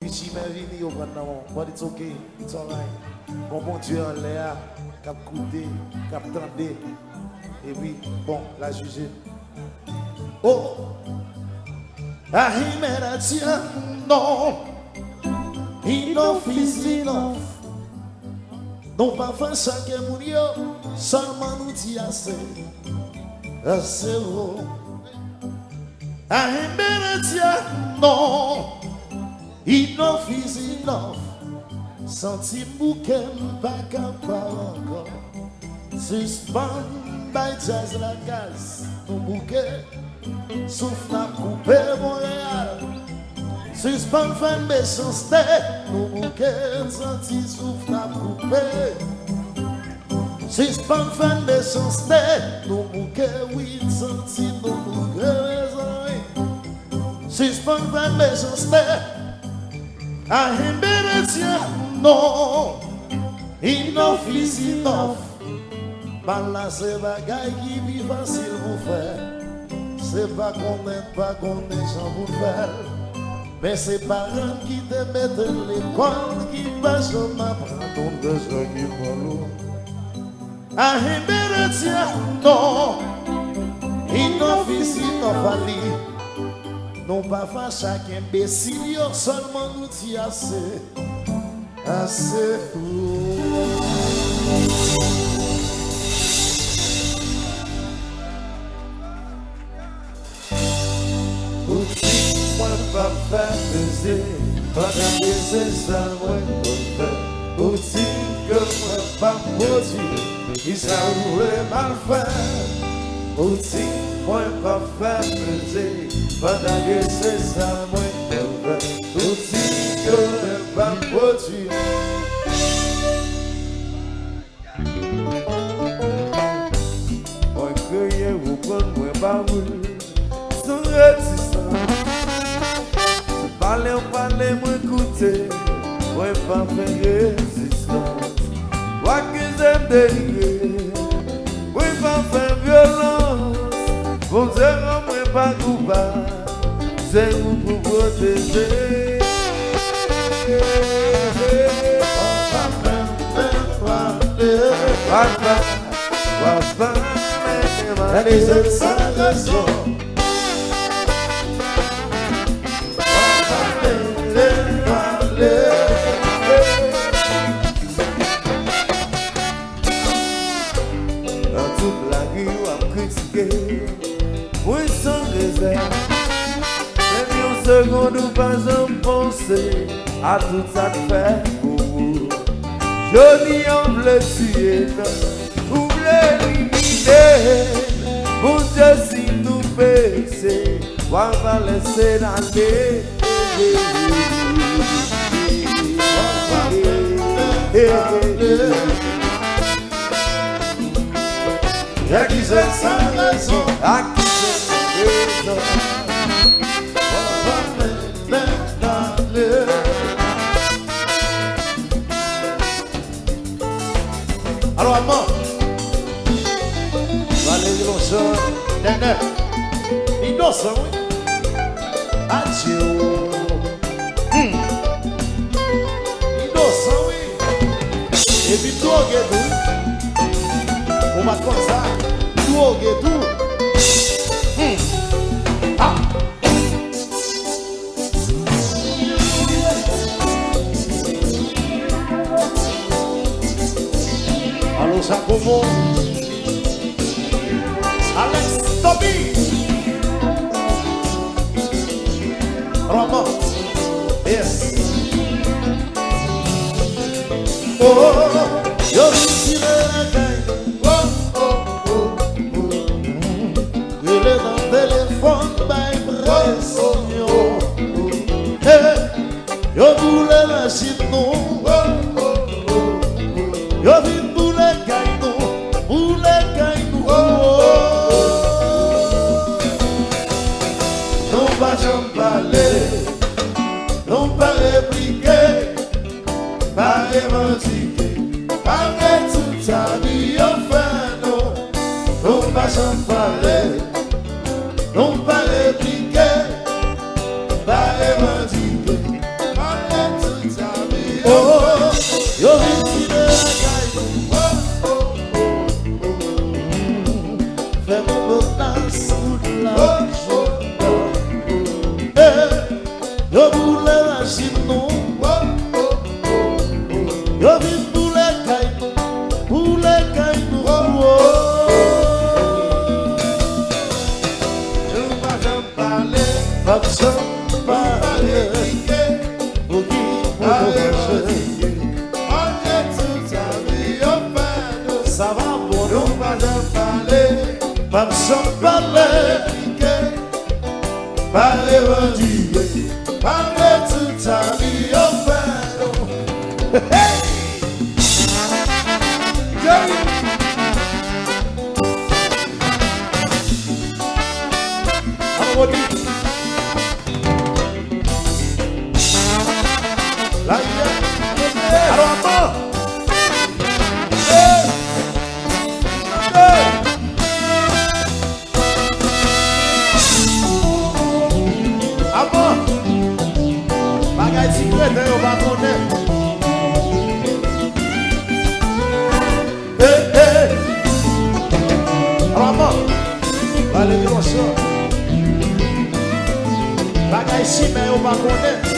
Richie m'a venu au pendant, but it's okay, it's alright. Bon Dieu en l'air, cap coûté, cap tendé. Et puis, bon, la juger. Oh, Ahimera tia, non, enough is enough. Non pas faire chaque mourio, seulement nous dit assez, assez haut. Ahimera tia, non, enough is enough. Senti bouquet pas capable encore. Suspend by jazz la gaz, nos bouquets. Souffle à couper Montréal. Suspend fin méchanceté. Nos bouquets senti souffle à couper. Suspend fin méchanceté. Nos bouquets oui senti nos bouquets raison. Suspend fin méchanceté. À Himbéretien, non. Enough is enough. Par là c'est bagaille qui vit facile pour faire. C'est pas qu'on est gens pour faire. Mais c'est parents qui te mettent l'école qui va jamais apprendre donc de gens qui volent. À Himbéretien, non. Enough is enough Ali. Non pas faire chaque imbécile, seulement nous dit assez. Assez. Pas faire baiser, pas d'encaisser ça, ouais, outil que moi pas produit, qui ça voulait mal faire. Outil, moi pas faire baiser, pas d'encaisser ça, ouais, outil que moi pas produit. Moi crier, vous prenez, moi pas vous, sans réticence. Parlez, moi écoutez, moi pas faire résistance. Moi que j'aime délivrer, moi pas faire violence. Bon Dieu, moi pas coupable, c'est vous pour protéger. Dans toute la rue, on me critiquer, moi sans réserve. Même une seconde ou pas en penser à tout ça que fait pour vous. Joli en bleu tuer, vous voulez limiter. Mon Dieu, si nous baissez, on va laisser d'aller. Y'a qui c'est sa raison, à qui c'est raison. Alors maman, Valérie Lonchon, Néné, innocent oui. Adieu. Innocent oui. Et puis tout au guédou, on m'a comme ça, tout au guédou. Ah. Allô Jacobo, Alex Toby, Roman, yes. Oh, yo tire la caille, oh, oh, oh, il est dans le téléphone, by pression. Hey, yo voulais la chine, non, oh, oh, oh, yo vine. Non pas répliquer, pas revendiquer, pas toute sa vie enfin non. Non pas s'en parler, non pas répliquer, pas revendiquer, pas machine non. Yo vivent pour les cailles, pour les cailles nous. Nous pas parler, Pas besoin de parler, pour qui ça va pour nous. nous pas parler, Pas besoin de parler, parler rendu, parler toute sa vie au fait. Là, il est. Alors, attends. Avant, bagay secret, on va connaître. Alors, avant, allez, on sort. Bagay si, mais on va connaître.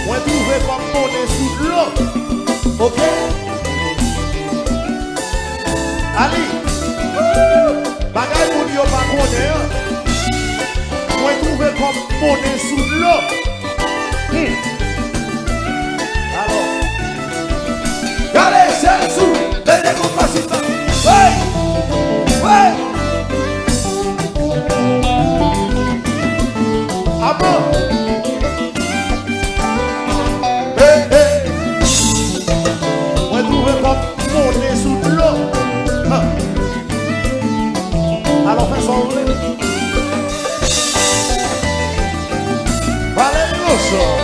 Moi, trouver comme monnaie sous l'eau. Ok? Allez. Bagay moun yo pa konnen. Moi trouver comme monnaie sous l'eau. Alors. Allez, c'est sous. Donnez qu'on passe ça. Ouais. Ouais. Ah bon? Moi trouver comme monnaie sous l'eau. Alors fais son blé. Valérie sort.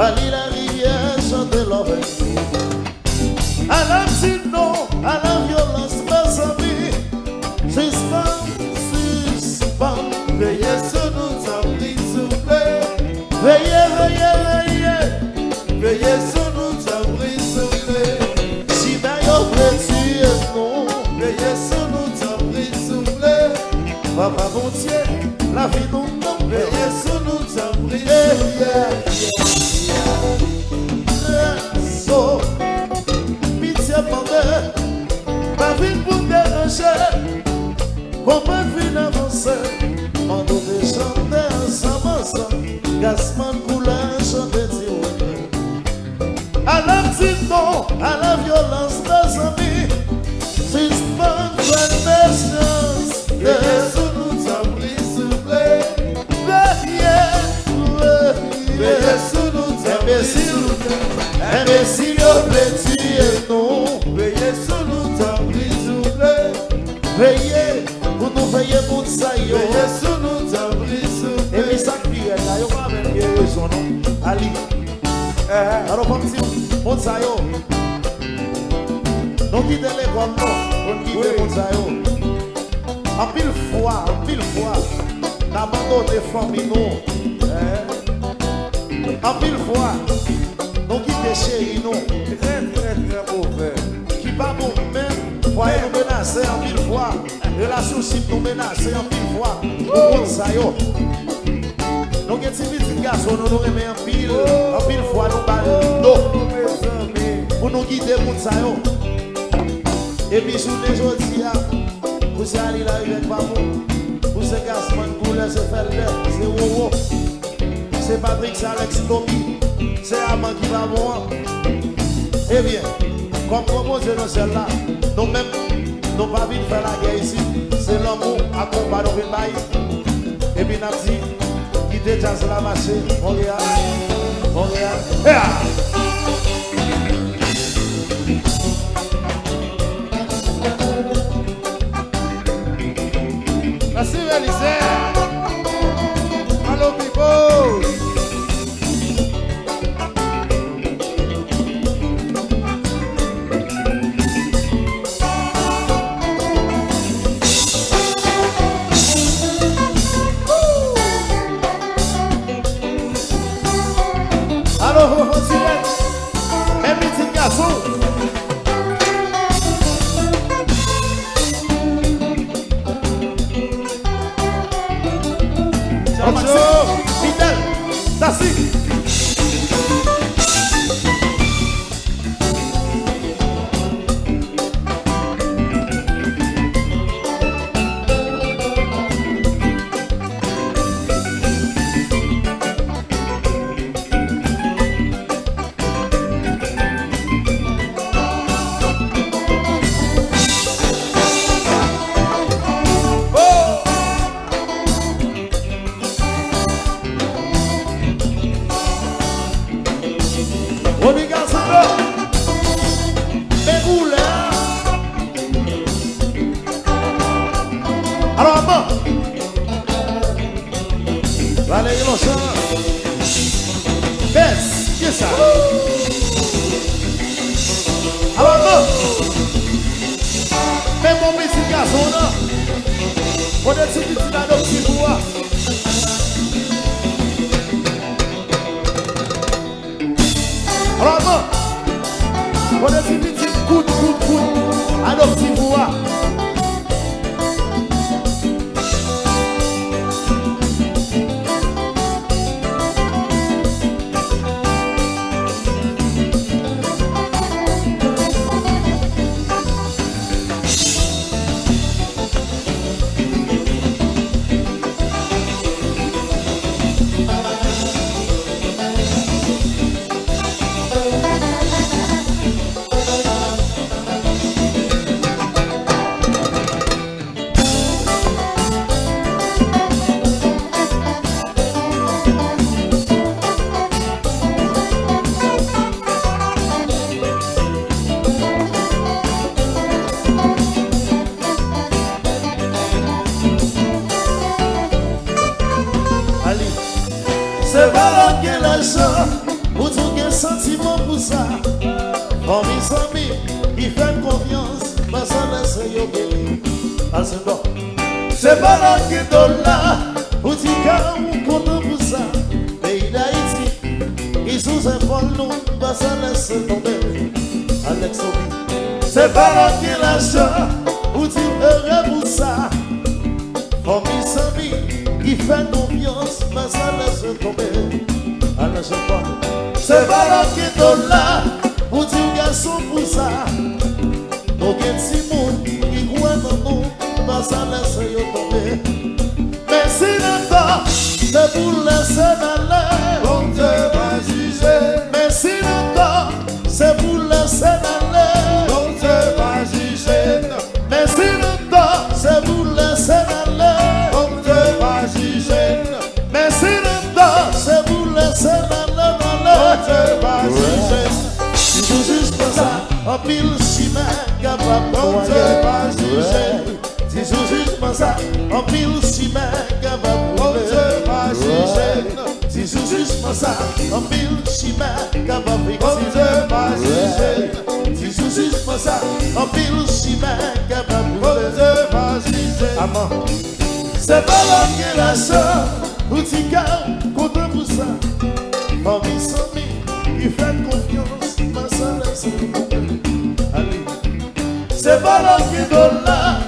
Allez la rivière, chantez l'oreille. À la sinon, à la violence, mes amis. Suspend. veillez sur nous, en prie, s'il vous plaît. Veillez, veillez, veillez. Veillez sur nous, en prie, s'il vous plaît. Si d'ailleurs vous tuer nous. Veillez sur nous, en prie, s'il vous plaît. Papa bon Dieu, la vie nous tombe. Veillez sur nous, en prie, s'il vous plaît. So, pitié maman, ma vie pour déranger, comment vie d'avancer, on nous fait chanter ensemble, Gasman couleur, chanter tiré. À la petite non, à la violence, mes amis, suspend la naissance. Veillez sur nous, en prie, s'il vous plaît. Veillez, Veillez sur nous, en prie, s'il vous plaît. imbécile, yo plaît tuer nous. Veillez sur nous, en prie, s'il vous plaît. Veillez, pour nous veiller pour ça, yo. Veillez sur nous, en prie, s'il vous Et plaît. puis ça qui est là, yo pas même son nom. Ali. Alors comme si on ça yo. Donc quitte l'école non, on quitte pour ça yo. En pile fois, d'abandonner famille nous. En pile fois, nous quitte chéri nous. Très, très, très mauvais. Qui pas bon même, foyer nous menacer en pile fois. Relation si nous menacer en pile fois. Pour ça yo. Nous avons des petits garçons, nous remettons en pile fois, nous battons pour nous guider pour ça. Et puis, sur les jours, vous allez là avec maman, pour ces garçons, c'est Felder, c'est Wowo, c'est Patrick, c'est Alex Tobi, c'est Amand qui va voir. Eh bien, Comme proposé dans celle-là, nous-mêmes, nous ne pouvons pas faire la guerre ici. C'est l'amour à combat dans le bail. Et puis, nous avons dit, quittez déjà la machine. Montréal. Merci, Vélisée. Hello, people. Alors, mes petits garçons. Bonjour, Fidel, Tassi. Alors, bon. Allez, il baisse, qu'est-ce ça? Alors, bon. Mais mon petit garçon, là, on est sur le petit ado qui voit. Alors, bon. On est sur le petit coup, ado qui voit. C'est pas là que l'argent, pour tout quel sentiment pour ça. Pour mes amis, qui font confiance, mais ça laisse yo béni. C'est pas là que dollar, pour tout cas ou content pour ça. Pays d'Haïti, ils sous un vol nous, mais ça laisse tomber. Alex Obi. C'est pas là que l'argent, pour tout heureux pour ça. Pour mes amis, qui fait confiance, mais ça laisse tomber. Alors je crois, c'est pas là qui est là, pour dire garçon pour ça. Donc il y a des gens qui croient dans nous, mais ça laisse tomber. Mais si le temps, c'est pour laisser aller, on te va juger. Mais si le temps, c'est pour laisser aller, on te va juger. Mais si le temps, c'est pour laisser aller, mais si le temps c'est pour laisser la si vous juste comme ça, en pile chimère capable de juger. Si vous juste comme ça, en pile chimère capable de juger. Si vous juste comme ça, en pile chimère capable de juger. Si vous juste comme ça, en pile chimère capable de juger. Amen. C'est pas là que la soeur, ou t'y garde, content pour ça. Pour mes amis, qui fait confiance, mais ça laisse tomber. Allez. C'est pas là que dollar,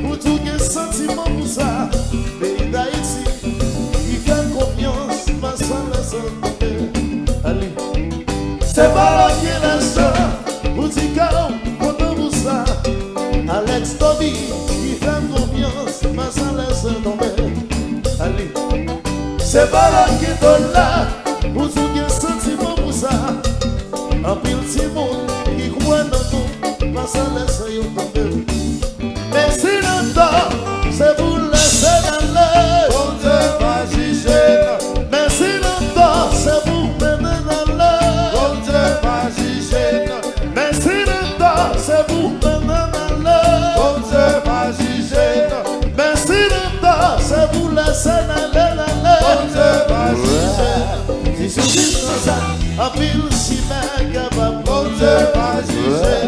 ou tout quel sentiment pour ça. Pays d'Haïti, qui fait confiance, mais ça laisse tomber. Allez. C'est pas là que la soeur, ou t'y garde, content pour ça. Alex Toby, qui fait confiance, mais ça laisse tomber. Allez. C'est pas là qui donne là, pour tout quel sentiment pour ça. Un petit monde qui croit dans nous. sans laisser yo tomber. Mais si le temps, c'est pour laisser aller. Bon Dieu va juger. Mais si le temps, c'est pour mener aller. Bon Dieu va juger. Mais si le temps, c'est pour mener aller. Bon Dieu va juger. Mais si le temps, c'est pour laisser aller. Bon Dieu va juger. Si c'est juste comme ça, en pile si bien capable. Bon Dieu va juger.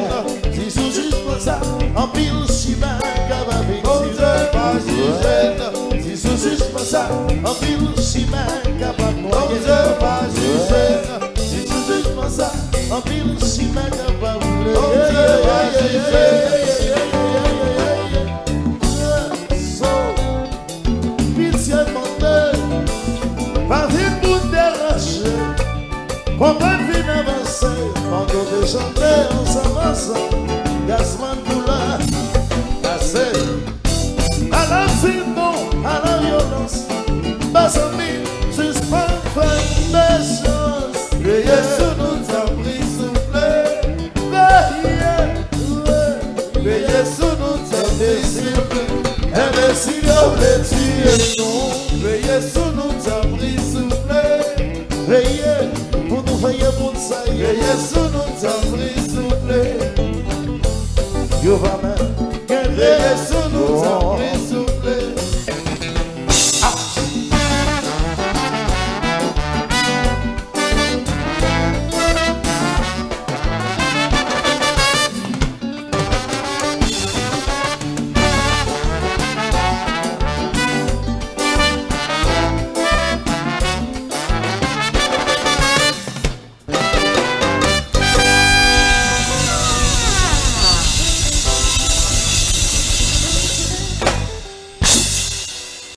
Si c'est juste comme ça, en pile si bien capable. Bon Dieu va juger. Si c'est juste comme ça, en pile si bien capable. Bon Dieu va juger. Si c'est juste comme ça, en pile si bien capable. Bon Dieu va juger. Pas vite pour déranger, pour pas vite avancer. Quand on chanter, on s'avance. Gasman douleur, assez. À la non, à la violence. Pas amis, suspend, fin des choses. Veillez sur nous, a pris souffler. Veillez sur nous, a pris souffler. Imbécile, on les tue, non. Veillez sur nous, a pris souffler. Veillez, pour nous veiller pour ça. Veillez sur nous, a pris souffler. Yo va même, Veillez sur